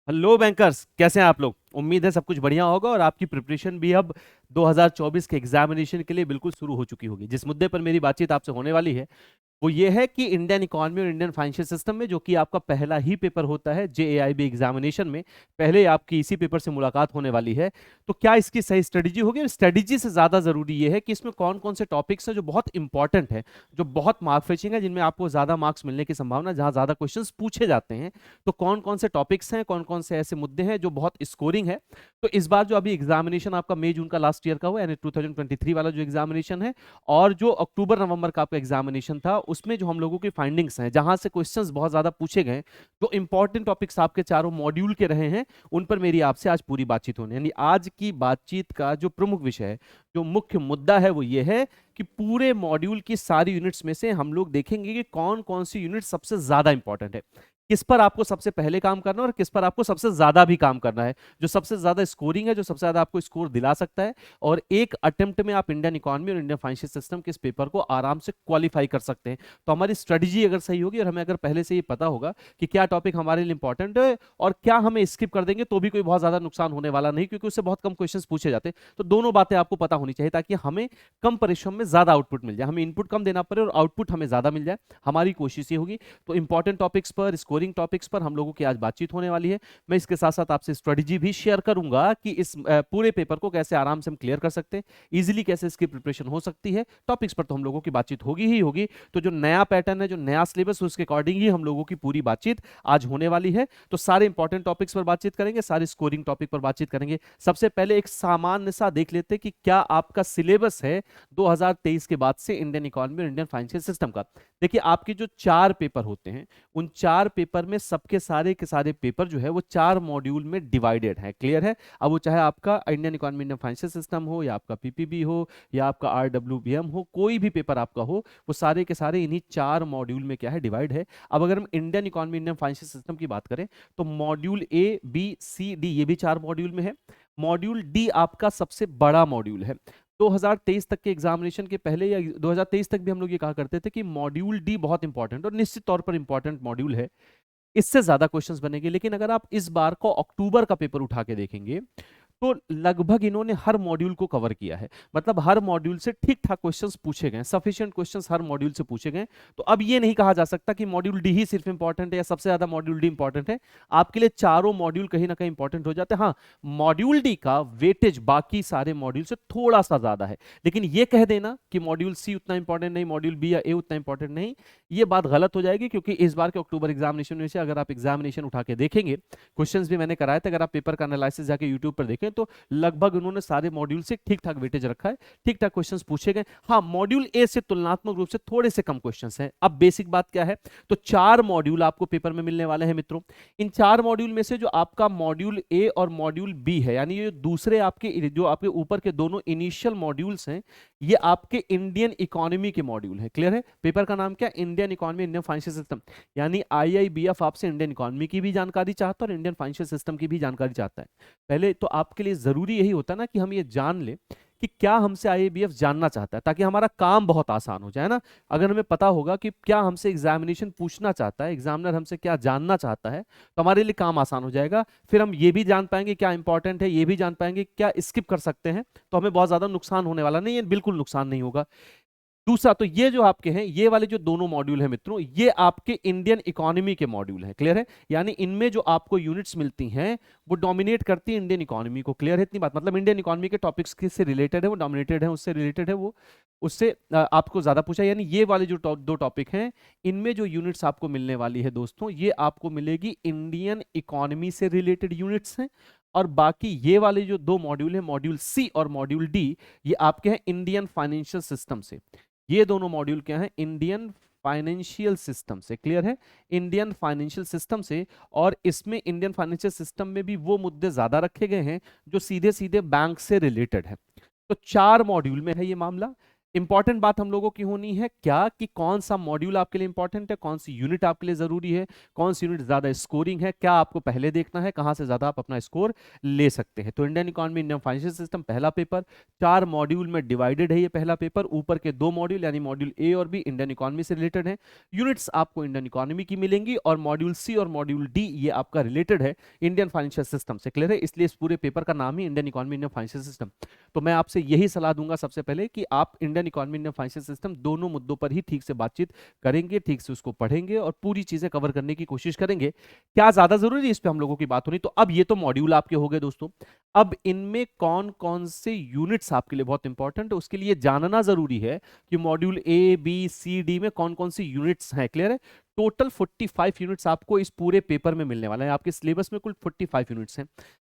Hello bankers, कैसे हैं आप लोग। उम्मीद है सब कुछ बढ़िया होगा और आपकी प्रिपरेशन भी अब 2024 के एग्जामिनेशन के लिए बिल्कुल शुरू हो चुकी होगी। जिस मुद्दे पर मेरी बातचीत आपसे होने वाली है वो ये है कि इंडियन इकोनॉमी और इंडियन फाइनेंशियल सिस्टम में, जो कि आपका पहला ही पेपर होता है जेएआईबी एग्जामिनेशन में, पहले आपकी इसी पेपर से मुलाकात होने वाली है। तो क्या इसकी सही स्ट्रेटजी होगी, और स्ट्रेटजी से ज्यादा जरूरी ये है कि इसमें कौन कौन से टॉपिक्स हैं जो बहुत इंपॉर्टेंट है, जो बहुत मार्क फेचिंग है, जिनमें आपको ज्यादा मार्क्स मिलने की संभावना, जहां ज्यादा क्वेश्चंस पूछे जाते हैं। तो कौन कौन से टॉपिक्स हैं, कौन कौन से ऐसे मुद्दे हैं जो बहुत स्कोरिंग है। तो इस बार जो अभी एग्जामिनेशन आपका मई जून का लास्ट ईयर का हुआ, यानी 2023 वाला जो एग्जामिनेशन है, और जो अक्टूबर नवंबर का आपका एग्जामिनेशन था, उसमें जो हम लोगों की फाइंडिंग्स हैं, जहां से क्वेश्चंस बहुत ज्यादा पूछे गए, जो इंपॉर्टेंट टॉपिक्स आपके चारों मॉड्यूल के रहे हैं, उन पर मेरी आपसे आज पूरी बातचीत होनी है। यानी आज की बातचीत का जो प्रमुख विषय है, जो मुख्य मुद्दा है, वो ये है कि पूरे मॉड्यूल की सारी यूनिट्स में से हम लोग देखेंगे कि कौन कौन सी यूनिट सबसे ज्यादा इंपॉर्टेंट है, किस पर आपको सबसे पहले काम करना है और किस पर आपको सबसे ज्यादा भी काम करना है, जो सबसे ज्यादा स्कोरिंग है, जो सबसे ज्यादा आपको स्कोर दिला सकता है। और एक अटेम्प्ट में आप इंडियन इकोनॉमी और इंडियन फाइनेंशियल सिस्टम के इस पेपर को आराम से क्वालिफाई कर सकते हैं। तो हमारी स्ट्रेटजी अगर सही होगी और हमें अगर पहले से ये पता होगा कि क्या टॉपिक हमारे लिए इंपॉर्टेंट है और क्या हमें स्किप कर देंगे, तो भी कोई बहुत ज्यादा नुकसान होने वाला नहीं, क्योंकि उससे बहुत कम क्वेश्चन पूछे जाते हैं। तो दोनों बातें आपको पता होनी चाहिए, ताकि हमें कम परिश्रम में ज्यादा आउटपुट मिल जाए, हमें इनपुट कम देना पड़े और आउटपुट हमें ज्यादा मिल जाए। हमारी कोशिश ये होगी। तो इंपॉर्टेंट टॉपिक्स पर, स्कोरिंग टॉपिक्स पर हम लोगों की आज बातचीत होने वाली है। मैं इसके साथ साथ आपसे स्ट्रेटजी भी शेयर करूंगा कि इस पूरे पेपर को कैसे आराम से हम क्लियर कर सकते हैं, इजीली कैसे इसकी प्रिपरेशन हो सकती है। टॉपिक्स पर तो हम लोगों की बातचीत होगी ही होगी। तो जो नया पैटर्न है, जो नया सिलेबस, उसके अकॉर्डिंग ही हम लोगों की पूरी बातचीत आज होने वाली है। तो सारे इंपॉर्टेंट टॉपिक्स पर बातचीत करेंगे, सारे स्कोरिंग टॉपिक पर बातचीत करेंगे। सबसे पहले एक सामान्य सा देख लेते हैं कि क्या आपका सिलेबस है 2023 के बाद से इंडियन इकोनॉमी और इंडियन फाइनेंशियल सिस्टम का। देखिए, आपके जो 4 पेपर होते हैं, उन 4 पेपर में सबके सारे के सारे पेपर जो है वो 4 मॉड्यूल में डिवाइडेड है। क्लियर है। अब वो चाहे आपका Indian economy Indian financial system हो, या आपका पीपीबी हो, या आपका आरडब्ल्यूबीएम हो, कोई भी पेपर आपका हो, वो सारे के सारे इन्हीं 4 मॉड्यूल में क्या है, डिवाइड है। अब अगर हम Indian economy Indian financial system की बात करें, तो module A B C D, ये भी 4 मॉड्यूल में है। मॉड्यूल डी आपका सबसे बड़ा मॉड्यूल है। 2023 तक के एग्जामिनेशन के पहले, या 2023 तक भी हम लोग ये कहा करते थे कि मॉड्यूल डी बहुत इंपॉर्टेंट और निश्चित तौर पर इंपॉर्टेंट मॉड्यूल है, इससे ज्यादा क्वेश्चंस बनेंगे। लेकिन अगर आप इस बार को अक्टूबर का पेपर उठा के देखेंगे, तो लगभग इन्होंने हर मॉड्यूल को कवर किया है। मतलब हर मॉड्यूल से ठीक ठाक क्वेश्चंस पूछे गए, सफिशिएंट क्वेश्चंस हर मॉड्यूल से पूछे गए। तो अब ये नहीं कहा जा सकता कि मॉड्यूल डी ही सिर्फ इंपॉर्टेंट है या सबसे ज्यादा मॉड्यूल डी इंपॉर्टेंट है। आपके लिए चारों मॉड्यूल कहीं ना कहीं इंपॉर्टेंट हो जाते हैं। हाँ, मॉड्यूल डी का वेटेज बाकी सारे मॉड्यूल से थोड़ा सा ज्यादा है। लेकिन ये कह देना कि मॉड्यूल सी उतना इंपॉर्टेंट नहीं, मॉड्यूल बी या ए उतना इंपॉर्टेंट नहीं, ये बात गलत हो जाएगी। क्योंकि इस बार के अक्टूबर एग्जामिनेशन में से अगर आप एग्जामिनेशन उठा के देखेंगे, क्वेश्चंस भी मैंने कराए थे, अगर आप पेपर का एनालिसिस जाके यूट्यूब पर देखें, तो लगभग उन्होंने सारे मॉड्यूल से ठीक ठाक वेटेज रखा है, ठीक ठाक क्वेश्चंस पूछे गए। हाँ, मॉड्यूल ए से तुलनात्मक रूप से थोड़े से कम क्वेश्चंस हैं। अब बेसिक बात क्या है, तो 4 मॉड्यूल आपको पेपर में मिलने वाले हैं मित्रों। इन 4 मॉड्यूल में से जो आपका मॉड्यूल ए और मॉड्यूल बी है, यानी ये दूसरे आपके जो आपके ऊपर के दोनों इनिशियल मॉड्यूल्स हैं, ये आपके इंडियन इकोनॉमी के मॉड्यूल है। क्लियर है। पेपर का नाम क्या, Indian economy Indian financial system. यानी आईआईबीएफ आपसे इंडियन इकोनॉमी की भी जानकारी चाहता है और इंडियन फाइनेंशियल सिस्टम की भी जानकारी चाहता है। पहले तो आपके लिए जरूरी यही होता है ना कि हम ये जान ले कि क्या हमसे आईआईबीएफ जानना चाहता है, ताकि हमारा काम बहुत आसान हो जाए ना। अगर हमें पता होगा कि क्या हमसे एग्जामिनेशन पूछना चाहता है, एग्जामिनर हमसे क्या जानना चाहता है, तो हमारे लिए काम आसान हो जाएगा। फिर हम ये भी जान पाएंगे क्या इंपॉर्टेंट है, ये भी जान पाएंगे क्या स्किप कर सकते हैं। तो हमें बहुत ज्यादा नुकसान होने वाला नहीं है, बिल्कुल नुकसान नहीं होगा। दूसरा, तो ये जो आपके हैं, ये वाले जो दोनों मॉड्यूल हैं मित्रों, ये आपके इंडियन इकोनॉमी के मॉड्यूल हैं। क्लियर है। यानी इनमें जो आपको यूनिट्स मिलती हैं, वो डोमिनेट करती है इंडियन इकोनॉमी को। क्लियर है इतनी बात। मतलब इंडियन इकोनॉमी के टॉपिक्स से रिलेटेड है, वो डोमिनेटेड है, उससे रिलेटेड है, वो उससे आपको ज्यादा पूछा। यानी ये वाले जो दो टॉपिक हैं, इनमें जो यूनिट्स आपको मिलने वाली है दोस्तों, ये आपको मिलेगी इंडियन इकोनॉमी से रिलेटेड यूनिट्स हैं। और बाकी ये वाले जो 2 मॉड्यूल है, मॉड्यूल सी और मॉड्यूल डी, ये आपके हैं इंडियन फाइनेंशियल सिस्टम से। ये दोनों मॉड्यूल क्या हैं, इंडियन फाइनेंशियल सिस्टम से। क्लियर है। इंडियन फाइनेंशियल सिस्टम से। और इसमें इंडियन फाइनेंशियल सिस्टम में भी वो मुद्दे ज्यादा रखे गए हैं जो सीधे सीधे बैंक से रिलेटेड है। तो 4 मॉड्यूल में है ये मामला। इंपॉर्टेंट बात हम लोगों की होनी है क्या, कि कौन सा मॉड्यूल आपके लिए इंपॉर्टेंट है, कौन सी यूनिट आपके लिए जरूरी है, कौन सी यूनिट ज्यादा स्कोरिंग है, क्या आपको पहले देखना है, कहां से ज्यादा आप अपना स्कोर ले सकते हैं। तो Indian economy Indian financial system पहला पेपर, 4 मॉड्यूल में डिवाइडेड है ये पहला पेपर। ऊपर के 2 मॉड्यूल यानी मॉड्यूल ए और बी इंडियन इकोनॉमी से रिलेटेड है। यूनिट्स आपको इंडियन इकोनॉमी की मिलेंगी, और मॉड्यूल सी और मॉड्यूल डी ये आपका रिलेटेड है इंडियन फाइनेंशियल सिस्टम से। क्लियर है? इसलिए इस पूरे पेपर का नाम ही Indian economy Indian financial system. तो मैं आपसे यही सलाह दूंगा सबसे पहले कि आप Indian economy Indian financial system दोनों मुद्दों पर ही ठीक से बातचीत करेंगे, ठीक से उसको पढ़ेंगे और पूरी चीजें कवर करने की कोशिश करेंगे। क्या ज्यादा जरूरी है इस पे हम लोगों की बात होनी। तो अब ये तो मॉड्यूल आपके हो गए दोस्तों। अब इनमें कौन कौन से यूनिट्स आपके लिए बहुत इंपॉर्टेंट है उसके लिए जानना जरूरी है कि module A B C D में कौन कौन सी यूनिट्स हैं। क्लियर है? टोटल 45 यूनिट्स आपको इस पूरे पेपर में मिलने वाला है। आपके सिलेबस में कुल 45 यूनिट्स हैं।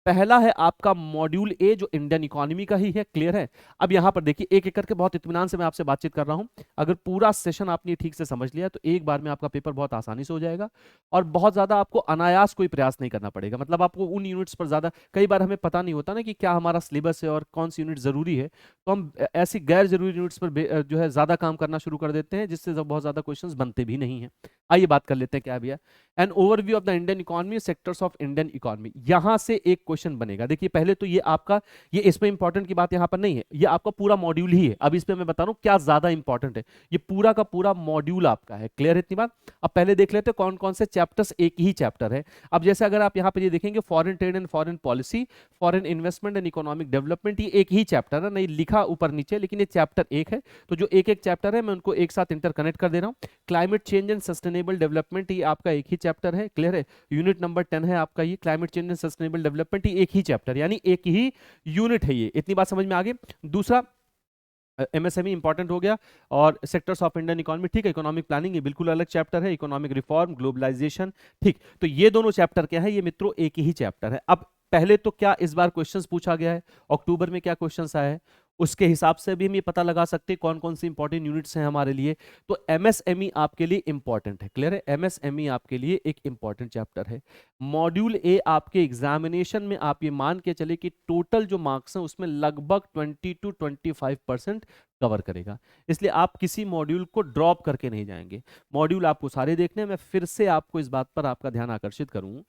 पहला है आपका मॉड्यूल ए जो इंडियन इकोनॉमी का ही है। क्लियर है? अब यहां पर देखिए एक एक करके बहुत इत्मीनान से मैं आपसे बातचीत कर रहा हूं। अगर पूरा सेशन आपने ठीक से समझ लिया तो एक बार में आपका पेपर बहुत आसानी से हो जाएगा, और बहुत ज्यादा आपको अनायास कोई प्रयास नहीं करना पड़ेगा। मतलब आपको उन यूनिट्स पर ज्यादा, कई बार हमें पता नहीं होता ना कि क्या हमारा सिलेबस है और कौन सी यूनिट जरूरी है, तो हम ऐसी गैर जरूरी यूनिट्स पर जो है ज्यादा काम करना शुरू कर देते हैं, जिससे बहुत ज्यादा क्वेश्चंस बनते भी नहीं है। आइए बात कर लेते हैं क्या भैया। An overview of the Indian economy, sectors of Indian economy, यहां से एक क्वेश्चन बनेगा। देखिए पहले तो ये आपका, ये इसमें इंपॉर्टेंट की बात यहां पर नहीं है, ये आपका पूरा मॉड्यूल ही है। अब इस पे मैं बता रहा हूं क्या ज्यादा इंपॉर्टेंट है। ये पूरा का पूरा मॉड्यूल आपका है। क्लियर है इतनी बात? अब पहले देख लेते हैं कौन कौन से चैप्टर्स, एक ही चैप्टर है। अब जैसे अगर आप यहां पर ये देखेंगे foreign trade and foreign policy, foreign investment and economic development, ये एक ही चैप्टर है, नहीं लिखा ऊपर नीचे, लेकिन ये चैप्टर एक है। तो जो एक एक चैप्टर है मैं उनको एक साथ इंटरकनेक्ट कर दे रहा हूं। Climate change and sustainable development, ये आपका एक ही चैप्टर है। क्लियर है? यूनिट नंबर 10 है आपका ये climate change and sustainable development, ये एक ही चैप्टर यानी एक ही यूनिट है ये। इतनी बात समझ में आ गई? दूसरा एमएसएमई इंपॉर्टेंट हो गया, और सेक्टर्स ऑफ इंडियन इकोनॉमी, ठीक है। इकोनॉमिक प्लानिंग ये बिल्कुल अलग चैप्टर है। इकोनॉमिक रिफॉर्म, ग्लोबलाइजेशन, ठीक। तो ये दोनों चैप्टर क्या है ये मित्रों, एक ही चैप्टर है। अब पहले तो क्या इस बार क्वेश्चंस पूछा गया है, अक्टूबर में क्या क्वेश्चंस आए हैं, उसके हिसाब से भी हम ये पता लगा सकते हैं कौन कौन सी इंपॉर्टेंट यूनिट्स हैं हमारे लिए। तो एमएसएमई आपके लिए इंपॉर्टेंट है। क्लियर है? एमएसएमई आपके लिए एक इंपॉर्टेंट चैप्टर है। मॉड्यूल ए आपके एग्जामिनेशन में आप ये मान के चले कि टोटल जो मार्क्स हैं उसमें लगभग 20 to 25% कवर करेगा। इसलिए आप किसी मॉड्यूल को ड्रॉप करके नहीं जाएंगे। मॉड्यूल आपको सारे देखने हैं। मैं फिर से आपको इस बात पर आपका ध्यान आकर्षित करूं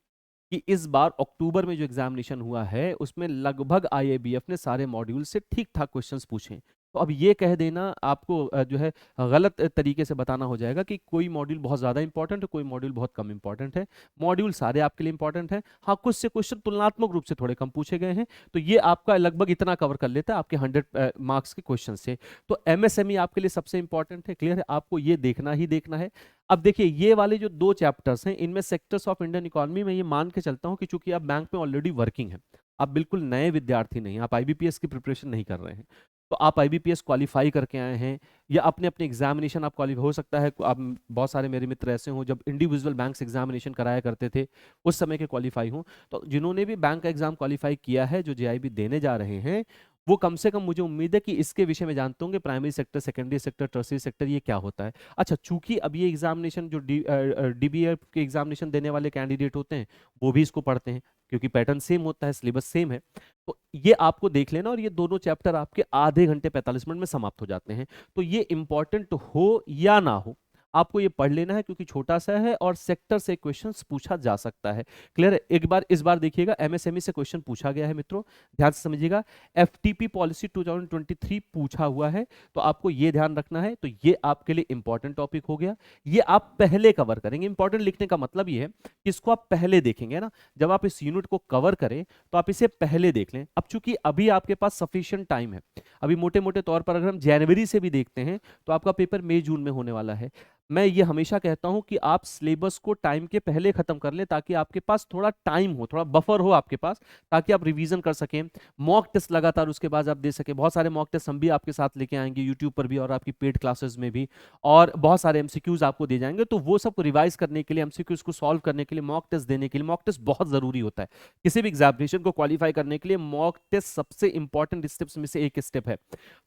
कि इस बार अक्टूबर में जो एग्जामिनेशन हुआ है उसमें लगभग आईएबीएफ ने सारे मॉड्यूल से ठीक ठाक क्वेश्चंस पूछे। तो अब ये कह देना आपको जो है गलत तरीके से बताना हो जाएगा कि कोई मॉड्यूल बहुत ज़्यादा इंपॉर्टेंट है, कोई मॉड्यूल बहुत कम इंपॉर्टेंट है। मॉड्यूल सारे आपके लिए इंपॉर्टेंट है। हाँ, कुछ से क्वेश्चन तुलनात्मक रूप से थोड़े कम पूछे गए हैं, तो ये आपका लगभग इतना कवर कर लेता है आपके 100 मार्क्स के क्वेश्चन से। तो एमएसएमई आपके लिए सबसे इंपॉर्टेंट है। क्लियर है? आपको ये देखना ही देखना है। अब देखिए ये वाले जो 2 चैप्टर्स हैं इनमें सेक्टर्स ऑफ इंडियन इकोनॉमी में ये मान के चलता हूं कि चूंकि आप बैंक में ऑलरेडी वर्किंग हैं, आप बिल्कुल नए विद्यार्थी नहीं हैं, आप आईबीपीएस की प्रिपरेशन नहीं कर रहे हैं, तो आप आईबीपीएस क्वालिफाई करके आए हैं या अपने अपने एग्जामिनेशन आप क्वालिफाई, हो सकता है आप, बहुत सारे मेरे मित्र ऐसे हों जब इंडिविजुअल बैंक्स एग्जामिनेशन कराया करते थे उस समय के क्वालिफाई हों। तो जिन्होंने भी बैंक का एग्जाम क्वालिफाई किया है, जो जेआईबी देने जा रहे हैं, वो कम से कम मुझे उम्मीद है कि इसके विषय में जानते होंगे primary sector, secondary sector, tertiary sector ये क्या होता है। अच्छा, चूंकि अब ये एग्जामिनेशन जो डीबीए के एग्जामिनेशन देने वाले कैंडिडेट होते हैं वो भी इसको पढ़ते हैं, क्योंकि पैटर्न सेम होता है, सिलेबस सेम है। तो ये आपको देख लेना, और ये दोनों चैप्टर आपके आधे घंटे 45 मिनट में समाप्त हो जाते हैं। तो ये इंपॉर्टेंट हो या ना हो आपको ये पढ़ लेना है, क्योंकि छोटा सा है और सेक्टर से क्वेश्चंस पूछा जा सकता है। क्लियर है? एक बार इस बार देखिएगा एमएसएमई से क्वेश्चन पूछा गया है मित्रों, ध्यान से समझिएगा। एफटीपी पॉलिसी 2023 पूछा हुआ है, तो आपको ये ध्यान रखना है। तो ये आपके लिए इंपॉर्टेंट टॉपिक हो गया, ये आप पहले कवर करेंगे। इंपॉर्टेंट लिखने का मतलब ये है कि इसको आप पहले देखेंगे ना, जब आप इस यूनिट को कवर करें तो आप इसे पहले देख लें। अब चूंकि अभी आपके पास सफिशिएंट टाइम है, अभी मोटे मोटे तौर पर अगर हम जनवरी से भी देखते हैं तो आपका पेपर मई जून में होने वाला है। मैं ये हमेशा कहता हूं कि आप सिलेबस को टाइम के पहले खत्म कर लें, ताकि आपके पास थोड़ा टाइम हो, थोड़ा बफर हो आपके पास, ताकि आप रिवीजन कर सकें, मॉक टेस्ट लगातार उसके बाद आप दे सकें। बहुत सारे मॉक टेस्ट हम भी आपके साथ लेके आएंगे यूट्यूब पर भी और आपकी पेड क्लासेस में भी, और बहुत सारे एमसीक्यूज आपको दे जाएंगे। तो वो सबको रिवाइज करने के लिए, एमसीक्यूज को सॉल्व करने के लिए, मॉक टेस्ट देने के लिए, मॉक टेस्ट बहुत जरूरी होता है किसी भी एग्जामिनेशन को क्वालिफाई करने के लिए। मॉक टेस्ट सबसे इंपॉर्टेंट स्टेप्स में से एक स्टेप है।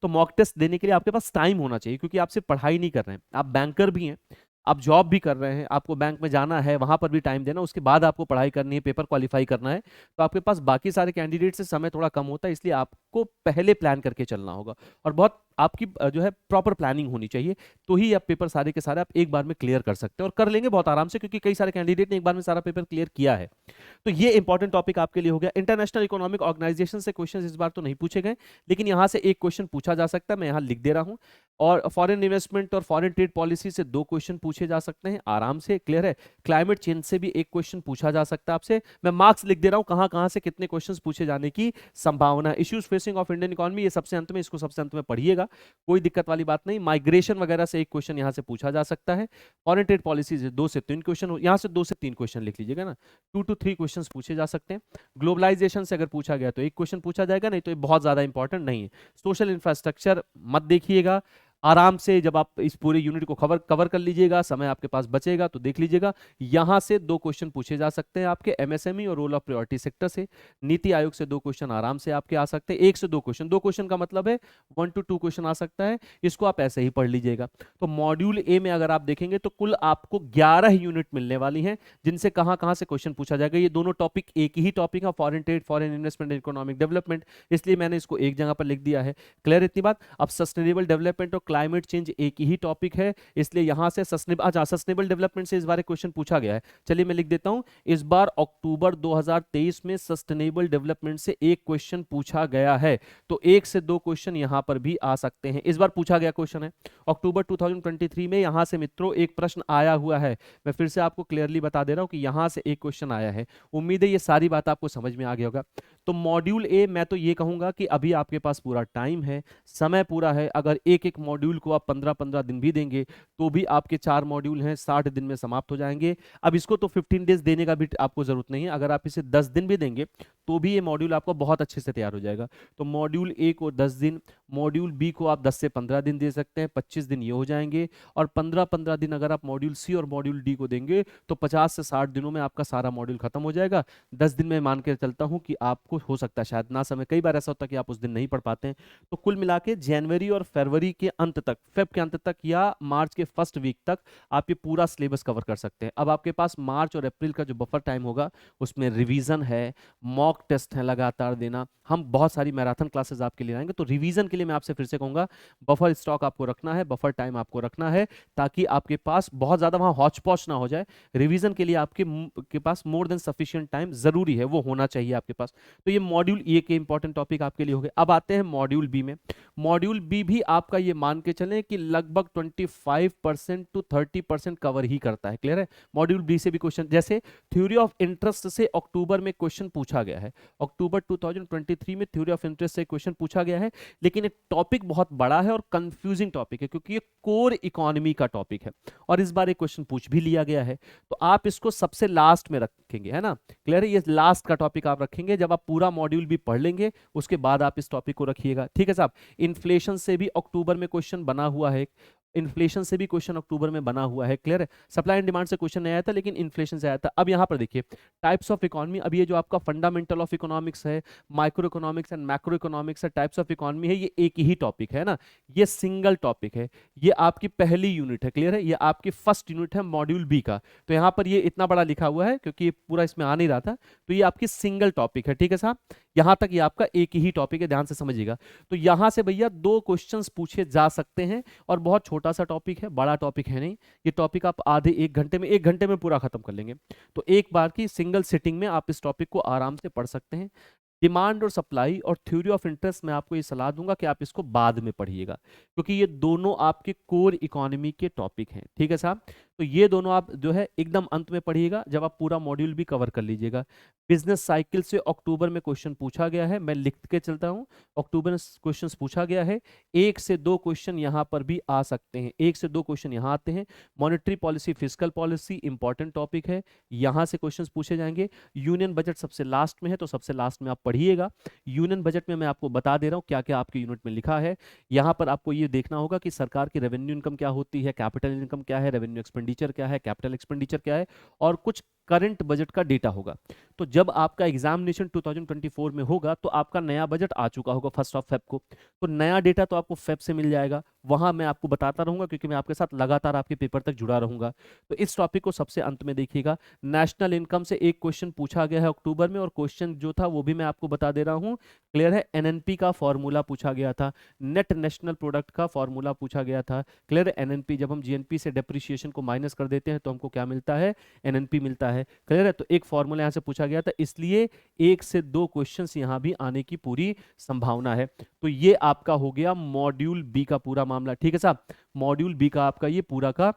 तो मॉक टेस्ट देने के लिए आपके पास टाइम होना चाहिए, क्योंकि आप सिर्फ पढ़ाई नहीं कर रहे हैं, आप बैंकर भी हैं, आप जॉब भी कर रहे हैं, आपको बैंक में जाना है, वहां पर भी टाइम देना, उसके बाद आपको पढ़ाई करनी है, पेपर क्वालिफाई करना है। तो आपके पास बाकी सारे कैंडिडेट से समय थोड़ा कम होता है, इसलिए आपको पहले प्लान करके चलना होगा। और बहुत आपकी जो है प्रॉपर प्लानिंग होनी चाहिए, तो ही आप पेपर सारे के सारे आप एक बार में क्लियर कर सकते हैं और कर लेंगे बहुत आराम से, क्योंकि कई सारे कैंडिडेट ने एक बार में सारा पेपर क्लियर किया है। तो ये इंपॉर्टेंट टॉपिक आपके लिए हो गया। इंटरनेशनल इकोनॉमिक ऑर्गेनाइजेशन से क्वेश्चन इस बार तो नहीं पूछे गए, लेकिन यहां से एक क्वेश्चन पूछा जा सकता है, मैं यहां लिख दे रहा हूं। और फॉरेन इन्वेस्टमेंट और फॉरेन ट्रेड पॉलिसी से 2 क्वेश्चन पूछे जा सकते हैं आराम से, क्लियर है। क्लाइमेट चेंज से भी एक क्वेश्चन पूछा जा सकता है आपसे, मैं मार्क्स लिख दे रहा हूं कहां कहां से कितने क्वेश्चन पूछे जाने की संभावना है। Issues facing of Indian economy, ये सबसे अंत में, इसको सबसे अंत में पढ़िएगा, कोई दिक्कत वाली बात नहीं। माइग्रेशन वगैरह से एक क्वेश्चन यहां से पूछा जा सकता है। फॉरेन ट्रेड पॉलिसी से 2 से 3 क्वेश्चन, यहां से 2 से 3 क्वेश्चन लिख लीजिएगा ना, 2 to 3 क्वेश्चन पूछे जा सकते हैं। ग्लोबलाइजेशन से अगर पूछा गया तो एक क्वेश्चन पूछा जाएगा, नहीं तो ये बहुत ज्यादा इंपॉर्टेंट नहीं है। सोशल इंफ्रास्ट्रक्चर मत देखिएगा, आराम से जब आप इस पूरे यूनिट को कवर कर लीजिएगा, समय आपके पास बचेगा तो देख लीजिएगा। यहां से 2 क्वेश्चन पूछे जा सकते हैं आपके एमएसएमई और रोल ऑफ प्रायोरिटी सेक्टर से। नीति आयोग से 2 क्वेश्चन आराम से आपके आ सकते हैं, 1 से 2 क्वेश्चन, 2 क्वेश्चन का मतलब है 1 to 2 क्वेश्चन आ सकता है, इसको आप ऐसे ही पढ़ लीजिएगा। तो मॉड्यूल ए में अगर आप देखेंगे तो कुल आपको 11 यूनिट मिलने वाली हैं, जिनसे कहां कहां से क्वेश्चन पूछा जाएगा। ये दोनों टॉपिक एक ही टॉपिक है, foreign trade, foreign investment, economic development, इसलिए मैंने इसको एक जगह पर लिख दिया है। क्लियर इतनी बात। अब सस्टेनेबल डेवलपमेंट और क्लाइमेट चेंज एक ही टॉपिक है, इसलिए यहां से सस्टेनेबल डेवलपमेंट से इस बार एक क्वेश्चन पूछा गया है, चलिए मैं लिख देता हूं। इस बार अक्टूबर 2023 में सस्टेनेबल डेवलपमेंट से एक क्वेश्चन पूछा गया है, तो 1 से 2 क्वेश्चन यहां पर भी आ सकते हैं। इस बार पूछा गया क्वेश्चन है अक्टूबर 2023 में, यहां से मित्रों एक प्रश्न आया हुआ है। मैं फिर से आपको क्लियरली बता दे रहा हूं कि यहां से एक क्वेश्चन आया है। उम्मीद है ये सारी बात आपको समझ में आ गया होगा। तो मॉड्यूल ए मैं तो ये कहूंगा कि अभी आपके पास पूरा टाइम है, समय पूरा है। अगर एक एक मॉड्यूल को आप 15-15 दिन भी देंगे तो भी आपके 4 मॉड्यूल हैं, 60 दिन में समाप्त हो जाएंगे। अब इसको तो 15 डेज देने का भी आपको जरूरत नहीं है, अगर आप इसे 10 दिन भी देंगे तो भी ये मॉड्यूल आपको बहुत अच्छे से तैयार हो जाएगा। तो मॉड्यूल ए को 10 दिन, मॉड्यूल बी को आप 10 से 15 दिन दे सकते हैं, 25 दिन ये हो जाएंगे। और 15-15 दिन अगर आप मॉड्यूल सी और मॉड्यूल डी को देंगे तो 50 से 60 दिनों में आपका सारा मॉड्यूल खत्म हो जाएगा। 10 दिन में मान के चलता हूं कि आपको हो सकता है शायद ना समय, कई बार ऐसा होता है कि आप उस दिन नहीं पढ़ पाते हैं। तो कुल मिला के जनवरी और फरवरी के अंत तक, फेब के अंत तक या मार्च के फर्स्ट वीक तक आप ये पूरा सिलेबस कवर कर सकते हैं। अब आपके पास मार्च और अप्रैल का जो बफर टाइम होगा उसमें रिवीजन है, मॉक टेस्ट है लगातार देना, हम बहुत सारी मैराथन क्लासेस आपके लिए आएंगे। तो रिवीजन के लिए मैं आपसे फिर से कहूंगा बफर स्टॉक आपको रखना है, बफर टाइम आपको रखना है, ताकि आपके पास बहुत ज्यादा वहां हॉच पॉच ना हो जाए। रिवीजन के लिए आपके पास मोर देन सफिशिएंट टाइम जरूरी है, वो होना चाहिए आपके पास। तो ये मॉड्यूल ए के इंपॉर्टेंट टॉपिक आपके लिए हो गए। अब आते हैं मॉड्यूल बी में। मॉड्यूल बी भी आपका ये मान के चलें कि लगभग 25% to 30% कवर ही करता है। क्लियर है। मॉड्यूल बी से भी क्वेश्चन, जैसे थ्योरी ऑफ इंटरेस्ट से अक्टूबर में क्वेश्चन पूछा गया है, अक्टूबर 2023 में थ्योरी ऑफ इंटरेस्ट से क्वेश्चन पूछा गया है, लेकिन ये टॉपिक बहुत बड़ा है और कंफ्यूजिंग टॉपिक है, क्योंकि ये कोर इकोनॉमी का टॉपिक है और इस बार एक क्वेश्चन पूछ भी लिया गया है। तो आप इसको सबसे लास्ट में रखेंगे, है ना। क्लियर है, ये लास्ट का टॉपिक आप रखेंगे, जब आप पूरा मॉड्यूल भी पढ़ लेंगे उसके बाद आप इस टॉपिक को रखिएगा। ठीक है साहब। इन्फ्लेशन से भी अक्टूबर में क्वेश्चन बना हुआ है, इन्फ्लेशन से भी क्वेश्चन अक्टूबर में बना हुआ है। क्लियर है। सप्लाई एंड डिमांड से क्वेश्चन नहीं आया था, लेकिन इन्फ्लेशन से आया था। अब यहां पर देखिए टाइप्स ऑफ इकोनॉमी, अब ये जो आपका फंडामेंटल ऑफ इकोनॉमिक्स है, micro economics and macro economics है, टाइप्स ऑफ इकोनॉमी है, ये एक ही टॉपिक है ना, ये सिंगल टॉपिक है, ये आपकी पहली यूनिट है। क्लियर है, ये आपकी फर्स्ट यूनिट है मॉड्यूल बी का। तो यहां पर ये इतना बड़ा लिखा हुआ है क्योंकि ये पूरा इसमें आ नहीं रहा था, तो ये आपकी सिंगल टॉपिक है। ठीक है साहब, यहां तक ये आपका एक ही टॉपिक है, ध्यान से समझिएगा। तो यहां से भैया 2 क्वेश्चंस पूछे जा सकते हैं और बहुत छोटा सा टॉपिक है, बड़ा टॉपिक है नहीं। ये टॉपिक आप आधे 1 घंटे में पूरा खत्म कर लेंगे। तो एक बार की सिंगल सिटिंग में आप इस टॉपिक को आराम से पढ़ सकते हैं। डिमांड और सप्लाई और थ्योरी ऑफ इंटरेस्ट मैं आपको ये सलाह दूंगा कि आप इसको बाद में पढ़िएगा, क्योंकि ये दोनों आपके कोर इकोनॉमी के टॉपिक हैं। ठीक है साहब। तो ये दोनों आप जो है एकदम अंत में पढ़िएगा, जब आप पूरा मॉड्यूल भी कवर कर लीजिएगा। बिजनेस साइकिल से अक्टूबर में क्वेश्चन पूछा गया है, मैं लिख के चलता हूं, अक्टूबर में क्वेश्चन पूछा गया है। 1 से 2 क्वेश्चन यहां पर भी आ सकते हैं, 1 से 2 क्वेश्चन यहां आते हैं। Monetary policy, fiscal policy important topic है, यहां से क्वेश्चन पूछे जाएंगे। यूनियन बजट सबसे लास्ट में है, तो सबसे लास्ट में आप पढ़िएगा। यूनियन बजट में मैं आपको बता दे रहा हूं क्या क्या आपके यूनिट में लिखा है। यहां पर आपको ये देखना होगा कि सरकार की रेवेन्यू इनकम क्या होती है, कैपिटल इनकम क्या है, रेवेन्यू एक्सपेंडिचर क्या है, कैपिटल एक्सपेंडिचर क्या है, और कुछ करंट बजट का डेटा होगा। तो जब आपका एग्जामिनेशन 2024 में होगा तो आपका नया बजट आ चुका होगा 1 फेब को, तो नया डेटा तो आपको फेब से मिल जाएगा। वहां मैं आपको बताता रहूंगा, क्योंकि मैं आपके साथ लगातार आपके पेपर तक जुड़ा रहूंगा। तो इस टॉपिक को सबसे अंत में देखिएगा। नेशनल इनकम से एक क्वेश्चन पूछा गया है अक्टूबर में, और क्वेश्चन जो था वो भी मैं आपको बता दे रहा हूं। क्लियर है? एनएनपी का फॉर्मूला पूछा गया था, नेट नेशनल प्रोडक्ट का फॉर्मूला पूछा गया था। क्लियर है? एनएनपी, जब हम जीएनपी से डेप्रिसिएशन को माइनस कर देते हैं तो हमको क्या मिलता है? एनएनपी मिलता है। क्लियर है? तो एक फॉर्मूला यहाँ से पूछा गया था, इसलिए 1 से 2 क्वेश्चंस यहाँ भी आने की पूरी संभावना है। तो ये आपका हो गया मॉड्यूल बी का पूरा मामला। ठीक है साहब? मॉड्यूल बी का आपका ये पूरा का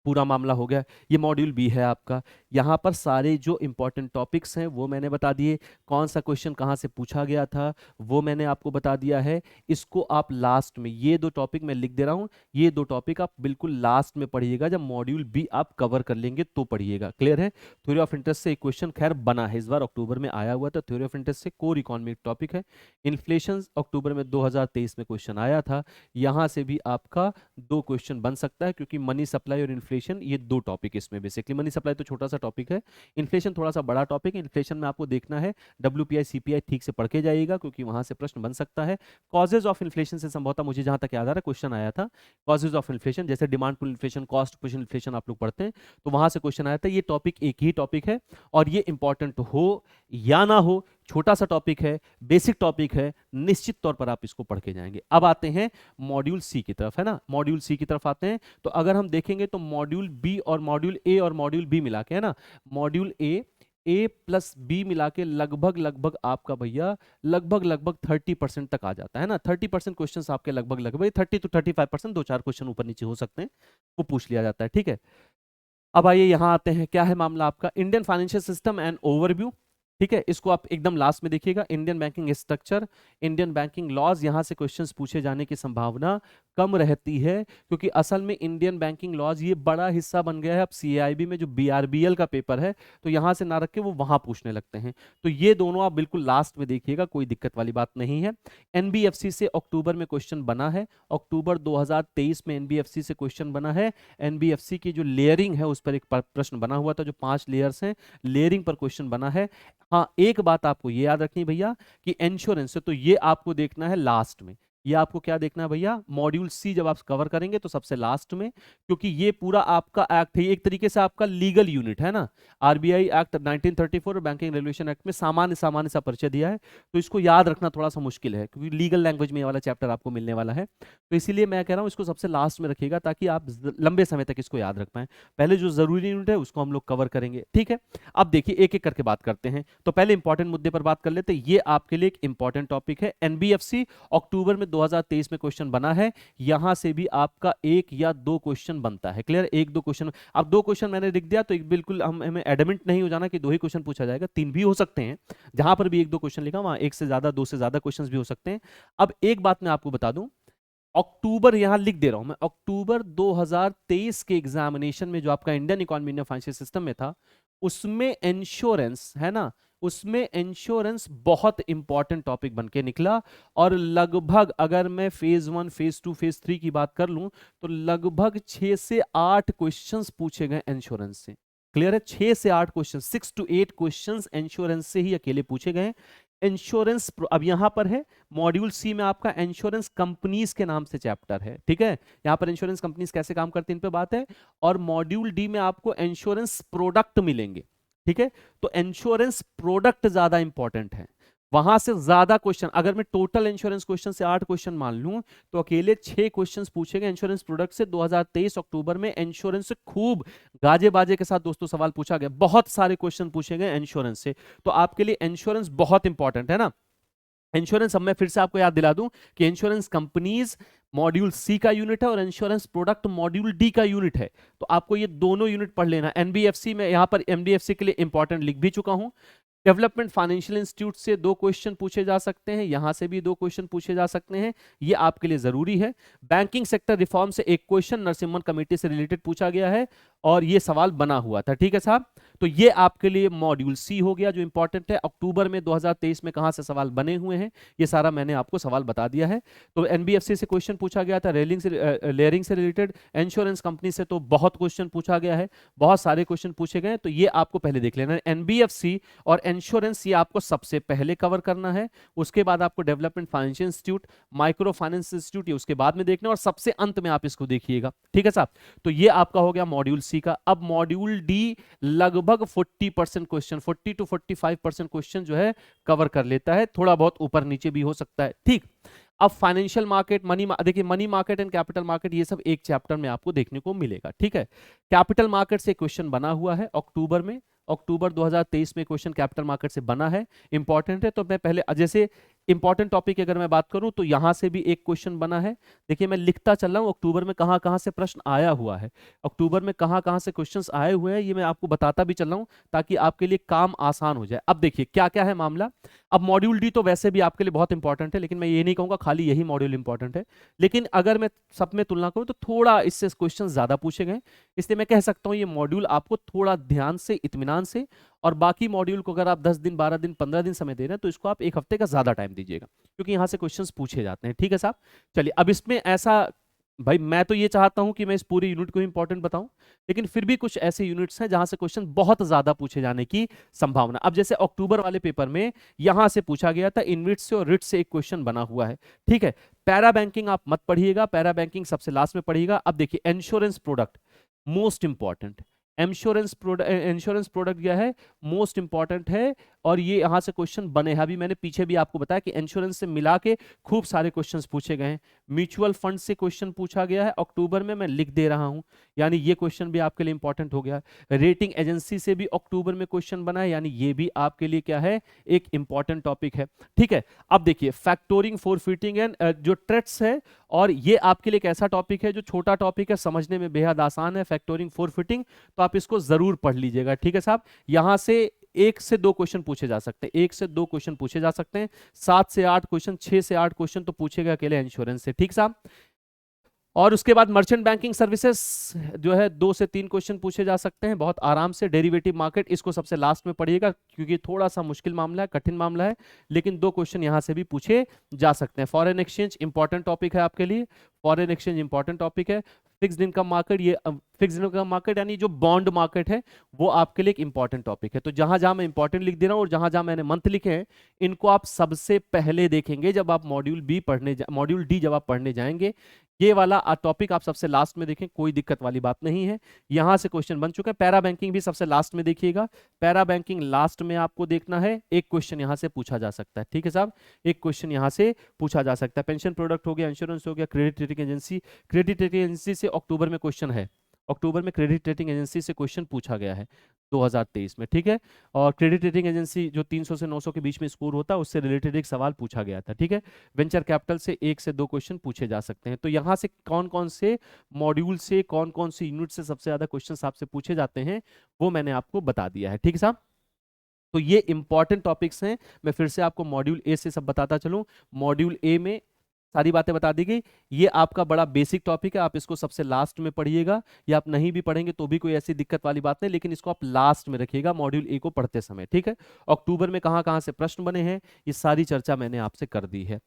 पूरा मामला हो गया। ये मॉड्यूल बी है आपका। यहाँ पर सारे जो इंपॉर्टेंट टॉपिक्स हैं वो मैंने बता दिए, कौन सा क्वेश्चन कहाँ से पूछा गया था वो मैंने आपको बता दिया है। इसको आप लास्ट में, ये 2 टॉपिक मैं लिख दे रहा हूँ, ये 2 टॉपिक आप बिल्कुल लास्ट में पढ़िएगा, जब मॉड्यूल बी आप कवर कर लेंगे तो पढ़िएगा। क्लियर है? थ्योरी ऑफ इंटरेस्ट से एक क्वेश्चन खैर बना है, इस बार अक्टूबर में आया हुआ था। थ्योरी ऑफ इंटरेस्ट से कोर इकोनॉमिक टॉपिक है। इन्फ्लेशन अक्टूबर में 2023 में क्वेश्चन आया था, यहाँ से भी आपका 2 क्वेश्चन बन सकता है, क्योंकि मनी सप्लाई और इन्फ्लेशन ये 2 टॉपिक इसमें बेसिकली। मनी सप्लाई तो छोटा सा टॉपिक है, इन्फ्लेशन थोड़ा सा बड़ा टॉपिक है। इन्फ्लेशन में आपको देखना है डब्ल्यूपीआई सीपीआई ठीक से पढ़ के जाइएगा, क्योंकि वहां से प्रश्न बन सकता है। कॉजेज ऑफ इन्फ्लेशन से संभवतः मुझे जहां तक याद आ रहा है क्वेश्चन आया था, कॉजेज ऑफ इन्फ्लेशन, जैसे demand pull inflation, cost push inflation आप लोग पढ़ते हैं, तो वहां से क्वेश्चन आया था। ये टॉपिक एक ही टॉपिक है, और ये इंपॉर्टेंट हो या ना हो, छोटा सा टॉपिक है, बेसिक टॉपिक है, निश्चित तौर पर आप इसको पढ़ के जाएंगे। अब आते हैं मॉड्यूल सी की तरफ, है ना? मॉड्यूल सी की तरफ आते हैं। तो अगर हम देखेंगे तो मॉड्यूल बी और मॉड्यूल ए और मॉड्यूल बी मिला के, है ना, मॉड्यूल ए प्लस बी मिला के लगभग आपका भैया लगभग 30% तक आ जाता है ना। 30% क्वेश्चन आपके लगभग 30 to 35%, 2-4 क्वेश्चन ऊपर नीचे हो सकते हैं, वो पूछ लिया जाता है। ठीक है? अब आइए यहां आते हैं, क्या है मामला आपका? Indian financial system and overview. ठीक है? इसको आप एकदम लास्ट में देखिएगा। Indian banking structure, Indian banking laws, यहां से क्वेश्चंस पूछे जाने की संभावना कम रहती है, क्योंकि असल में इंडियन बैंकिंग लॉज ये बड़ा हिस्सा बन गया है अब सीआईबी में, जो बीआरबीएल का पेपर है, तो यहां से ना रख के वो वहां पूछने लगते हैं। तो ये दोनों आप बिल्कुल लास्ट में देखिएगा, कोई दिक्कत वाली बात नहीं है। एनबीएफसी से अक्टूबर में क्वेश्चन बना है, अक्टूबर 2023 में एनबीएफसी से क्वेश्चन बना है। एनबीएफसी की जो लेयरिंग है उस पर एक प्रश्न बना हुआ था, जो 5 लेयर्स हैं, लेयरिंग पर क्वेश्चन बना है। हाँ, एक बात आपको ये याद रखनी भैया कि इंश्योरेंस है, तो ये आपको देखना है लास्ट में। ये आपको क्या देखना है भैया? मॉड्यूल सी जब आप कवर करेंगे तो सबसे लास्ट में, क्योंकि ये पूरा आपका एक्ट है, एक तरीके से आपका लीगल यूनिट है ना। आरबीआई एक्ट 1934 और बैंकिंग रेगुलेशन एक्ट में सामान्य सामान्य सा परिचय दिया है, तो इसको याद रखना थोड़ा सा मुश्किल है, क्योंकि लीगल लैंग्वेज में ये वाला चैप्टर आपको मिलने वाला है। तो इसीलिए मैं कह रहा हूँ इसको सबसे लास्ट में रखिएगा, ताकि आप लंबे समय तक इसको याद रख पाए। पहले जो जरूरी यूनिट है उसको हम लोग कवर करेंगे। ठीक है? अब देखिए एक एक करके बात करते हैं। तो पहले इंपॉर्टेंट मुद्दे पर बात कर लेते हैं। ये आपके लिए एक इंपॉर्टेंट टॉपिक है, एनबीएफसी अक्टूबर में 2023 में क्वेश्चन बना है, यहां से भी आपका 1 या 2 क्वेश्चन बनता है। क्लियर? 1-2 क्वेश्चन। अब 2 क्वेश्चन मैंने लिख दिया, तो एक बिल्कुल हमें एडमिट नहीं हो जाना कि 2 ही क्वेश्चन पूछा जाएगा, 3 भी हो सकते हैं। जहां पर भी 1-2 क्वेश्चन लिखा वहां 1 से ज्यादा 2 से ज्यादा क्वेश्चन भी हो सकते हैं। अब एक बात मैं आपको बता दूं, अक्टूबर यहां लिख दे रहा हूं मैं, अक्टूबर 2023 के एग्जामिनेशन में जो आपका Indian economy Indian financial system में था, उसमें इंश्योरेंस, है ना, उसमें इंश्योरेंस बहुत इंपॉर्टेंट टॉपिक बन के निकला। और लगभग अगर मैं फेज 1 फेज 2 फेज 3 की बात कर लूं, तो लगभग 6 से 8 क्वेश्चंस पूछे गए इंश्योरेंस से। क्लियर है? 6 से 8 क्वेश्चन, 6 to 8 क्वेश्चंस इंश्योरेंस से ही अकेले पूछे गए। इंश्योरेंस अब यहां पर है मॉड्यूल सी में आपका इंश्योरेंस कंपनीज के नाम से चैप्टर है। ठीक है? यहां पर इंश्योरेंस कंपनीज कैसे काम करती हैं इन पे बात है। और मॉड्यूल डी में आपको इंश्योरेंस प्रोडक्ट मिलेंगे। ठीक है? तो इंश्योरेंस प्रोडक्ट ज्यादा इंपॉर्टेंट है, वहां से ज्यादा क्वेश्चन। अगर मैं टोटल इंश्योरेंस क्वेश्चन से 8 क्वेश्चन मान लूं, तो अकेले 6 क्वेश्चंस पूछे गए इंश्योरेंस प्रोडक्ट से। 2023 अक्टूबर में इंश्योरेंस से खूब गाजे बाजे के साथ दोस्तों सवाल पूछा गया, बहुत सारे क्वेश्चन पूछे गए इंश्योरेंस से। तो आपके लिए इंश्योरेंस बहुत इंपॉर्टेंट है ना। इंश्योरेंस, अब मैं फिर से आपको याद दिला दूं कि इंश्योरेंस कंपनीज मॉड्यूल सी का यूनिट है और इंश्योरेंस प्रोडक्ट मॉड्यूल डी का यूनिट है। तो आपको ये दोनों यूनिट पढ़ लेना। एनबीएफसी में यहां पर एमडीएफसी के लिए इंपॉर्टेंट लिख भी चुका हूं। डेवलपमेंट फाइनेंशियल इंस्टीट्यूट से 2 क्वेश्चन पूछे जा सकते हैं, यहां से भी 2 क्वेश्चन पूछे जा सकते हैं, ये आपके लिए जरूरी है। बैंकिंग सेक्टर रिफॉर्म से 1 क्वेश्चन नरसिम्हन कमेटी से रिलेटेड पूछा गया है, और ये सवाल बना हुआ था। ठीक है साहब? तो ये आपके लिए मॉड्यूल सी हो गया जो इंपॉर्टेंट है। अक्टूबर में 2023 में कहां से सवाल बने हुए हैं ये सारा मैंने आपको सवाल बता दिया है। तो एनबीएफसी से क्वेश्चन पूछा गया था, लेयरिंग से रिलेटेड, इंश्योरेंस कंपनी से तो बहुत क्वेश्चन पूछा गया है, बहुत सारे क्वेश्चन पूछे गए, तो ये आपको पहले देख लेना है। एनबीएफसी और इंश्योरेंस ये आपको सबसे पहले कवर करना है, उसके बाद आपको development financial institute, micro finance institute ये उसके बाद में देखना है, और सबसे अंत में आप इसको देखिएगा। ठीक है साहब, तो ये आपका हो गया मॉड्यूल सी का। अब मॉड्यूल डी लगभग 40% क्वेश्चन, 40 to 45% क्वेश्चन जो है कवर कर लेता है, थोड़ा बहुत ऊपर नीचे भी हो सकता है। ठीक, अब फाइनेंशियल मार्केट, देखिए money market and capital market ये सब एक चैप्टर में आपको देखने को मिलेगा। ठीक है, कैपिटल मार्केट से क्वेश्चन बना हुआ है अक्टूबर में, अक्टूबर 2023 में क्वेश्चन कैपिटल मार्केट से बना है, इंपॉर्टेंट है। तो मैं पहले जैसे इंपॉर्टेंट टॉपिक की अगर मैं बात करूं तो यहां से भी एक क्वेश्चन बना है। देखिए मैं लिखता चल रहा हूं अक्टूबर में कहां कहां से प्रश्न आया हुआ है, अक्टूबर में कहां कहां से क्वेश्चंस आए हुए हैं, ये मैं आपको बताता भी चल रहा हूं ताकि आपके लिए काम आसान हो जाए। अब देखिए क्या क्या है मामला। अब मॉड्यूल डी तो वैसे भी आपके लिए बहुत इंपॉर्टेंट है, लेकिन मैं ये नहीं कहूंगा खाली यही मॉड्यूल इंपॉर्टेंट है, लेकिन अगर मैं सब में तुलना करूं तो थोड़ा इससे क्वेश्चन ज्यादा पूछे गए, इसलिए मैं कह सकता हूं ये मॉड्यूल आपको थोड़ा ध्यान से, इत्मीनान से, और बाकी मॉड्यूल को अगर आप 10 दिन 12 दिन 15 दिन समय दे रहे हैं तो इसको आप एक हफ्ते का ज्यादा टाइम दीजिएगा, क्योंकि यहां से क्वेश्चंस पूछे जाते हैं। ठीक है साहब, चलिए अब इसमें ऐसा, भाई मैं तो ये चाहता हूं कि मैं इस पूरे यूनिट को इंपॉर्टेंट बताऊं, लेकिन फिर भी कुछ ऐसे यूनिट्स हैं जहां से क्वेश्चन बहुत ज्यादा पूछे जाने की संभावना। अब जैसे अक्टूबर वाले पेपर में यहां से पूछा गया था, इनविट से और रिट से एक क्वेश्चन बना हुआ है। ठीक है, पैरा बैंकिंग आप मत पढ़िएगा, पैरा बैंकिंग सबसे लास्ट में पढ़िएगा। अब देखिए insurance product most important, insurance product क्या है, मोस्ट इंपॉर्टेंट है, और ये यहां से क्वेश्चन बने हैं। अभी मैंने पीछे भी आपको बताया कि इंश्योरेंस से मिला के खूब सारे क्वेश्चंस पूछे गए हैं। म्यूचुअल फंड से क्वेश्चन पूछा गया है अक्टूबर में, मैं लिख दे रहा हूं, यानी ये क्वेश्चन भी आपके लिए इंपॉर्टेंट हो गया। रेटिंग एजेंसी से भी अक्टूबर में क्वेश्चन बना है, यानी ये भी आपके लिए क्या है, एक इंपॉर्टेंट टॉपिक है। ठीक है, अब देखिए फैक्टोरिंग, फोरफिटिंग एंड जो ट्रेड्स है, और ये आपके लिए एक ऐसा टॉपिक है जो छोटा टॉपिक है, समझने में बेहद आसान है, फैक्टोरिंग फोरफिटिंग, तो आप इसको जरूर पढ़ लीजिएगा। ठीक है साहब, यहां से 1 से 2 क्वेश्चन पूछे जा सकते हैं, 1 से 2 क्वेश्चन पूछे जा सकते हैं, 7 से 8 क्वेश्चन, 6 से 8 क्वेश्चन तो पूछेगा अकेले इंश्योरेंस से। ठीक साहब, और उसके बाद मर्चेंट बैंकिंग सर्विसेज जो है 2 से 3 क्वेश्चन पूछे जा सकते हैं बहुत आराम से। डेरिवेटिव मार्केट इसको सबसे लास्ट में पढ़िएगा, क्योंकि थोड़ा सा मुश्किल मामला है, कठिन मामला है, लेकिन 2 क्वेश्चन यहां से भी पूछे जा सकते हैं। फॉरेन एक्सचेंज इंपॉर्टेंट टॉपिक है आपके लिए, फॉरेन एक्सचेंज इंपॉर्टेंट टॉपिक है। फिक्स्ड इनकम मार्केट, ये फिक्स्ड इनकम मार्केट यानी जो बॉन्ड मार्केट है वो आपके लिए एक इंपॉर्टेंट टॉपिक है। तो जहां जहां मैं इंपॉर्टेंट लिख दे रहा हूं और जहां जहां मैंने मंथ लिखे हैं, इनको आप सबसे पहले देखेंगे जब आप मॉड्यूल डी जब आप पढ़ने जाएंगे। ये वाला टॉपिक आप सबसे लास्ट में देखें, कोई दिक्कत वाली बात नहीं है। यहां से क्वेश्चन बन चुका है। पैरा बैंकिंग भी सबसे लास्ट में देखिएगा, पैरा बैंकिंग लास्ट में आपको देखना है, एक क्वेश्चन यहां से पूछा जा सकता है। ठीक है साहब, एक क्वेश्चन यहां से पूछा जा सकता है। पेंशन प्रोडक्ट हो गया, इंश्योरेंस हो गया, credit rating agency, credit rating agency से अक्टूबर में क्वेश्चन है, अक्टूबर में क्रेडिट रेटिंग एजेंसी से क्वेश्चन पूछा गया है 2023 में। ठीक है, और क्रेडिट रेटिंग एजेंसी जो 300 से 900 के बीच में स्कोर होता है उससे रिलेटेड एक सवाल पूछा गया था। ठीक है, वेंचर कैपिटल से 1 से 2 क्वेश्चन पूछे जा सकते हैं। तो यहां से कौन कौन से मॉड्यूल से, कौन कौन से यूनिट से सबसे ज्यादा क्वेश्चन आपसे पूछे जाते हैं वो मैंने आपको बता दिया है। ठीक है साहब, तो ये इंपॉर्टेंट टॉपिक्स हैं। मैं फिर से आपको मॉड्यूल ए से सब बताता चलूं। मॉड्यूल ए में सारी बातें बता दी गई। ये आपका बड़ा बेसिक टॉपिक है, आप इसको सबसे लास्ट में पढ़िएगा, या आप नहीं भी पढ़ेंगे तो भी कोई ऐसी दिक्कत वाली बात नहीं, लेकिन इसको आप लास्ट में रखिएगा मॉड्यूल ए को पढ़ते समय। ठीक है, अक्टूबर में कहां कहां से प्रश्न बने हैं ये सारी चर्चा मैंने आपसे कर दी है।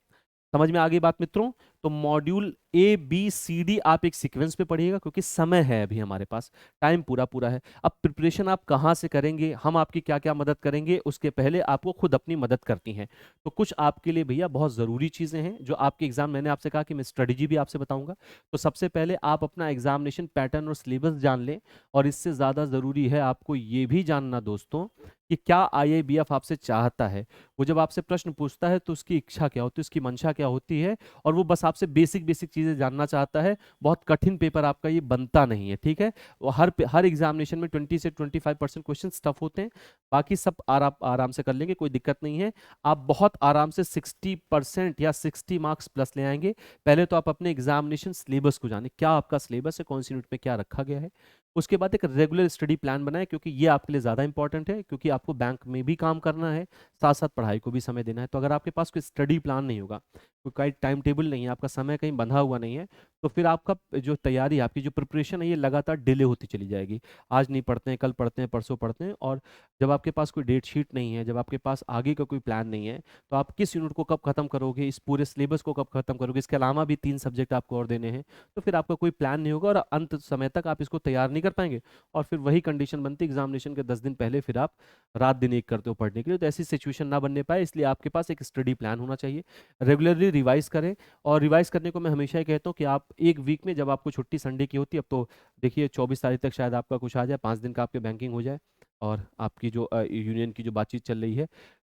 समझ में आ गई बात मित्रों? तो module A B C D आप एक सीक्वेंस पे पढ़िएगा, क्योंकि समय है अभी हमारे पास, टाइम पूरा पूरा है। अब प्रिपरेशन आप कहाँ से करेंगे, हम आपकी क्या क्या मदद करेंगे, उसके पहले आपको खुद अपनी मदद करती हैं। तो कुछ आपके लिए भैया बहुत ज़रूरी चीज़ें हैं जो आपके एग्जाम, मैंने आपसे कहा कि मैं स्ट्रेटेजी भी आपसे बताऊंगा। तो सबसे पहले आप अपना एग्जामिनेशन पैटर्न और सिलेबस जान लें, और इससे ज़्यादा ज़रूरी है आपको ये भी जानना दोस्तों कि क्या IIBF आपसे चाहता है। वो जब आपसे प्रश्न पूछता है तो उसकी इच्छा क्या होती है, उसकी मंशा क्या होती है, और वो बस आपसे बेसिक बेसिक चीजें जानना चाहता है। बहुत कठिन पेपर आपका ये बनता नहीं है। ठीक है, वो हर एग्जामिनेशन में 20 से 25% क्वेश्चन टफ होते हैं, बाकी सब आराम से कर लेंगे, कोई दिक्कत नहीं है। आप बहुत आराम से 60% या 60 मार्क्स प्लस ले आएंगे। पहले तो आप अपने एग्जामिनेशन सिलेबस को जाने, क्या आपका सिलेबस है, कौन सी यूनिट में क्या रखा गया है, उसके बाद एक रेगुलर स्टडी प्लान बनाएं, क्योंकि ये आपके लिए ज़्यादा इंपॉर्टेंट है, क्योंकि आपको बैंक में भी काम करना है, साथ साथ पढ़ाई को भी समय देना है। तो अगर आपके पास कोई स्टडी प्लान नहीं होगा, कोई टाइम टेबल नहीं है, आपका समय कहीं बंधा हुआ नहीं है, तो फिर आपका जो तैयारी, आपकी जो प्रिपरेशन है, ये लगातार डिले होती चली जाएगी। आज नहीं पढ़ते हैं, कल पढ़ते हैं, परसों पढ़ते हैं, और जब आपके पास कोई डेट शीट नहीं है, जब आपके पास आगे का कोई प्लान नहीं है, तो आप किस यूनिट को कब खत्म करोगे, इस पूरे सिलेबस को कब खत्म करोगे, इसके अलावा भी 3 सब्जेक्ट आपको और देने हैं, तो फिर आपका कोई प्लान नहीं होगा और अंत समय तक आप इसको तैयार नहीं कर पाएंगे। और फिर वही कंडीशन बनती है एग्जामिनेशन के 10 दिन पहले, फिर आप रात दिन एक करते हो पढ़ने के लिए। तो ऐसी सिचुएशन ना बनने पाए, इसलिए आपके पास एक स्टडी प्लान होना चाहिए। रेगुलरली रिवाइज करें, और रिवाइज करने को मैं हमेशा ही कहता हूँ कि आप एक वीक में, जब आपको छुट्टी संडे की होती है, अब तो देखिए 24 तारीख तक शायद आपका कुछ आ जाए, 5 दिन का आपके बैंकिंग हो जाए, और आपकी जो यूनियन की जो बातचीत चल रही है,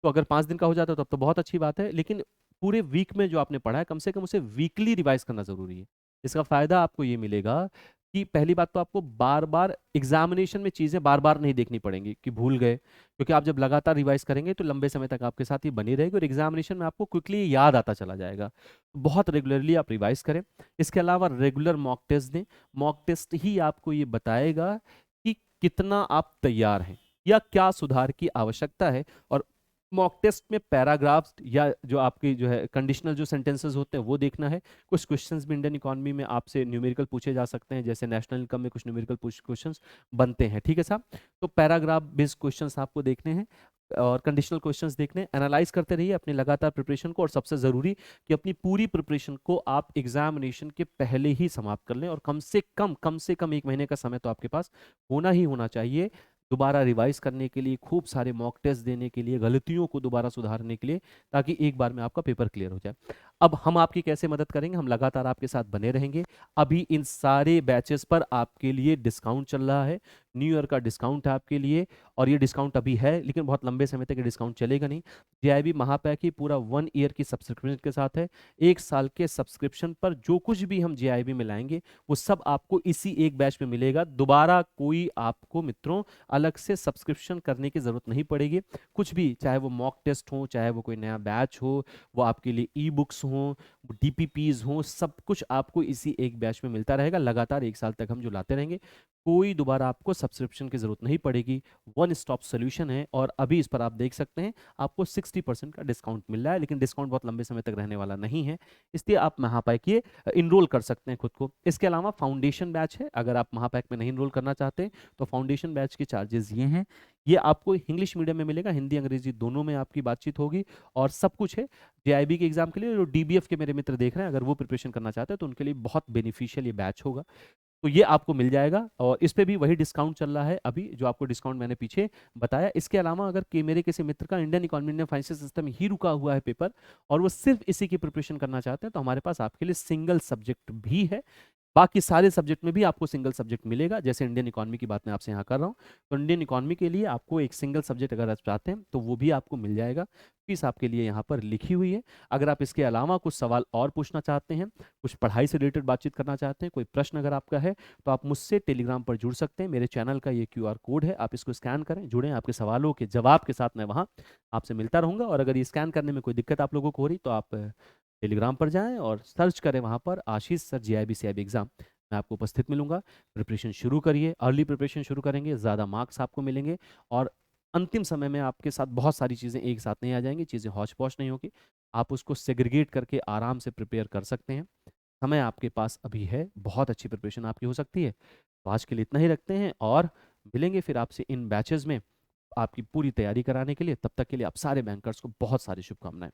तो अगर 5 दिन का हो जाता है तो अब तो बहुत अच्छी बात है। लेकिन पूरे वीक में जो आपने पढ़ा है, कम से कम उसे वीकली रिवाइज करना जरूरी है। इसका फायदा आपको ये मिलेगा कि पहली बात तो आपको बार बार एग्जामिनेशन में चीजें बार बार नहीं देखनी पड़ेंगी कि भूल गए, क्योंकि आप जब लगातार रिवाइज करेंगे तो लंबे समय तक आपके साथ ही बनी रहेगी, और एग्जामिनेशन में आपको क्विकली याद आता चला जाएगा। बहुत रेगुलरली आप रिवाइज करें। इसके अलावा रेगुलर मॉक टेस्ट दें। मॉक टेस्ट ही आपको ये बताएगा कि कितना आप तैयार हैं या क्या सुधार की आवश्यकता है। और मॉक टेस्ट में पैराग्राफ्स या जो आपकी जो है कंडीशनल जो सेंटेंसेस होते हैं वो देखना है। कुछ क्वेश्चंस भी इंडियन इकोनॉमी में आपसे न्यूमेरिकल पूछे जा सकते हैं, जैसे नेशनल इनकम में कुछ न्यूमेरिकल क्वेश्चंस बनते हैं, ठीक है साहब। तो पैराग्राफ बेस्ड क्वेश्चंस आपको देखने हैं और कंडीशनल क्वेश्चंस देखने हैं। एनालाइज करते रहिए अपनी लगातार प्रिपरेशन को, और सबसे ज़रूरी कि अपनी पूरी प्रिपरेशन को आप एग्जामिनेशन के पहले ही समाप्त कर लें, और कम से कम 1 महीने का समय तो आपके पास होना ही होना चाहिए दोबारा रिवाइज करने के लिए, खूब सारे मॉक टेस्ट देने के लिए, गलतियों को दोबारा सुधारने के लिए, ताकि एक बार में आपका पेपर क्लियर हो जाए। अब हम आपकी कैसे मदद करेंगे? हम लगातार आपके साथ बने रहेंगे। अभी इन सारे बैचेस पर आपके लिए डिस्काउंट चल रहा है, न्यू ईयर का डिस्काउंट है आपके लिए, और ये डिस्काउंट अभी है लेकिन बहुत लंबे समय तक ये डिस्काउंट चलेगा नहीं। जेआईबी महापैक ही पूरा 1 ईयर की सब्सक्रिप्शन के साथ है। 1 साल के सब्सक्रिप्शन पर जो कुछ भी हम जेआईबी में लाएंगे वो सब आपको इसी एक बैच में मिलेगा। दोबारा कोई आपको मित्रों अलग से सब्सक्रिप्शन करने की जरूरत नहीं पड़ेगी। कुछ भी, चाहे वो मॉक टेस्ट हो, चाहे वो कोई नया बैच हो, वो आपके लिए ई बुक्स हों, डीपीपीज हों, सब कुछ आपको इसी एक बैच में मिलता रहेगा। लगातार 1 साल तक हम जो लाते रहेंगे, कोई दोबारा आपको सब्सक्रिप्शन की जरूरत नहीं पड़ेगी। वन स्टॉप सोल्यूशन है। और अभी इस पर आप देख सकते हैं आपको 60% का डिस्काउंट मिल रहा है, लेकिन डिस्काउंट बहुत लंबे समय तक रहने वाला नहीं है, इसलिए आप महापैक ये इनरोल कर सकते हैं खुद को। इसके अलावा फाउंडेशन बैच है, अगर आप महापैक में नहीं इनरोल करना चाहते तो फाउंडेशन बैच के चार्जेस ये हैं। ये आपको इंग्लिश मीडियम में मिलेगा, हिंदी अंग्रेजी दोनों में आपकी बातचीत होगी, और सब कुछ है जेआईबी के एग्जाम के लिए। जो डीबीएफ के मेरे मित्र देख रहे हैं, अगर वो प्रिपरेशन करना चाहते हैं तो उनके लिए बहुत बेनिफिशियल ये बैच होगा। तो ये आपको मिल जाएगा, और इस पे भी वही डिस्काउंट चल रहा है अभी, जो आपको डिस्काउंट मैंने पीछे बताया। इसके अलावा अगर मेरे किसी मित्र का Indian economy Indian financial system ही रुका हुआ है पेपर, और वो सिर्फ इसी की प्रिपरेशन करना चाहते हैं, तो हमारे पास आपके लिए सिंगल सब्जेक्ट भी है। बाकी सारे सब्जेक्ट में भी आपको सिंगल सब्जेक्ट मिलेगा। जैसे इंडियन इकोनॉमी की बात मैं आपसे यहाँ कर रहा हूँ, तो इंडियन इकोनॉमी के लिए आपको एक सिंगल सब्जेक्ट अगर आप चाहते हैं तो वो भी आपको मिल जाएगा। फीस आपके लिए यहाँ पर लिखी हुई है। अगर आप इसके अलावा कुछ सवाल और पूछना चाहते हैं, कुछ पढ़ाई से रिलेटेड बातचीत करना चाहते हैं, कोई प्रश्न अगर आपका है, तो आप मुझसे टेलीग्राम पर जुड़ सकते हैं। मेरे चैनल का ये क्यूआर कोड है, आप इसको स्कैन करें, जुड़ें। आपके सवालों के जवाब के साथ मैं वहाँ आपसे मिलता रहूँगा। और अगर ये स्कैन करने में कोई दिक्कत आप लोगों को हो रही, तो आप टेलीग्राम पर जाएं और सर्च करें वहाँ पर आशीष सर जीआईबी सीआईबी एग्जाम। मैं आपको उपस्थित मिलूंगा। प्रिपरेशन शुरू करिए, अर्ली प्रिपरेशन शुरू करेंगे, ज़्यादा मार्क्स आपको मिलेंगे, और अंतिम समय में आपके साथ बहुत सारी चीज़ें एक साथ नहीं आ जाएंगी, चीज़ें हौच पौच नहीं होगी। आप उसको सेग्रीगेट करके आराम से प्रिपेयर कर सकते हैं। समय आपके पास अभी है, बहुत अच्छी प्रिपरेशन आपकी हो सकती है। तो आज के लिए इतना ही रखते हैं, और मिलेंगे फिर आपसे इन बैचेज में आपकी पूरी तैयारी कराने के लिए। तब तक के लिए आप सारे बैंकर्स को बहुत सारी शुभकामनाएं।